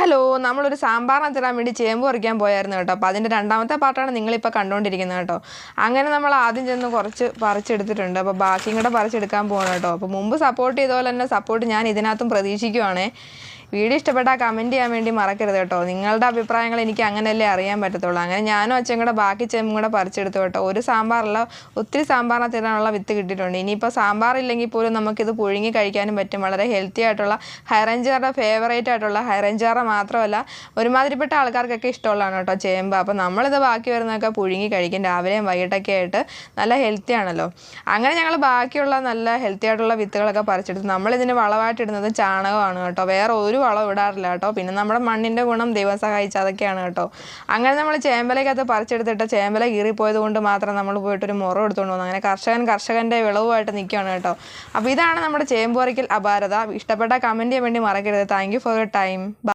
Hello, നമ്മളൊരു സാമ്പാറിനകത്തിടാൻ വേണ്ടി ചേമ്പ് പറിക്കാൻ പോയായിരുന്നു കേട്ടോ. അപ്പോൾ അതിൻ്റെ രണ്ടാമത്തെ പാർട്ടാണ് നിങ്ങളിപ്പോൾ കണ്ടുകൊണ്ടിരിക്കുന്നത് കേട്ടോ. അങ്ങനെ നമ്മൾ ആദ്യം ചെന്ന് കുറച്ച് പറിച്ചെടുത്തിട്ടുണ്ട്. അപ്പോൾ ബാക്കിയും കൂടെ പറിച്ചെടുക്കാൻ പോകണം കേട്ടോ. അപ്പോൾ മുമ്പ് സപ്പോർട്ട് ചെയ്ത പോലെ തന്നെ സപ്പോർട്ട് ഞാൻ ഇതിനകത്തും പ്രതീക്ഷിക്കുവാണേ. വീഡിയോ ഇഷ്ടപ്പെട്ടാൽ കമൻറ്റ് ചെയ്യാൻ വേണ്ടി മറക്കരുത് കേട്ടോ. നിങ്ങളുടെ അഭിപ്രായങ്ങൾ എനിക്ക് അങ്ങനെയല്ലേ അറിയാൻ പറ്റത്തുള്ളൂ. അങ്ങനെ ഞാനും അച്ഛൻ കൂടെ ബാക്കി ചേമ്പും കൂടെ പറിച്ചെടുത്തു കേട്ടോ. ഒരു സാമ്പാറല്ല, ഒത്തിരി സാമ്പാറിനകത്ത് ഇടാനുള്ള വിത്ത് കിട്ടിയിട്ടുണ്ട്. ഇനിയിപ്പോൾ സാമ്പാറില്ലെങ്കിൽ പോലും നമുക്കിത് പുഴുങ്ങി കഴിക്കാനും പറ്റും. വളരെ ഹെൽത്തി ആയിട്ടുള്ള ഹൈറേഞ്ചുകാരുടെ ഫേവറേറ്റ് ആയിട്ടുള്ള ഹൈറേഞ്ചുകാരുടെ മാത്രമല്ല ഒരുമാതിരിപ്പെട്ട ആൾക്കാർക്കൊക്കെ ഇഷ്ടമുള്ളതാണ് കേട്ടോ ചേമ്പ്. അപ്പോൾ നമ്മളിത് ബാക്കി വരുന്നതൊക്കെ പുഴുങ്ങി കഴിക്കും രാവിലെയും വൈകിട്ടൊക്കെ ആയിട്ട്. നല്ല ഹെൽത്തി ആണല്ലോ. അങ്ങനെ ഞങ്ങൾ ബാക്കിയുള്ള നല്ല ഹെൽത്തി ആയിട്ടുള്ള വിത്തുകളൊക്കെ പറിച്ചെടുത്തു. നമ്മളിതിന് വളമായിട്ട് ഇടുന്നത് ചാണകമാണ് കേട്ടോ. വേറെ ഒരു വളം ഇടാറില്ല കേട്ടോ. പിന്നെ നമ്മുടെ മണ്ണിൻ്റെ ഗുണം ദൈവം സഹായിച്ച് അതൊക്കെയാണ് കേട്ടോ. അങ്ങനെ നമ്മൾ ചേമ്പലക്കകത്ത് പറിച്ചെടുത്തിട്ട് ചേമ്പല കീറിപ്പോയത് കൊണ്ട് മാത്രം നമ്മൾ പോയിട്ടൊരു മുറം എടുത്തുകൊണ്ട് വന്നു. അങ്ങനെ കർഷകൻ്റെ വിളവുമായിട്ട് നിൽക്കുകയാണ് കേട്ടോ. അപ്പോൾ ഇതാണ് നമ്മുടെ ചേമ്പ് പറിക്കൽ അപാരത. ഇഷ്ടപ്പെട്ട കമൻറ്റ് ചെയ്യാൻ വേണ്ടി മറക്കരുത്. Thank you for your time.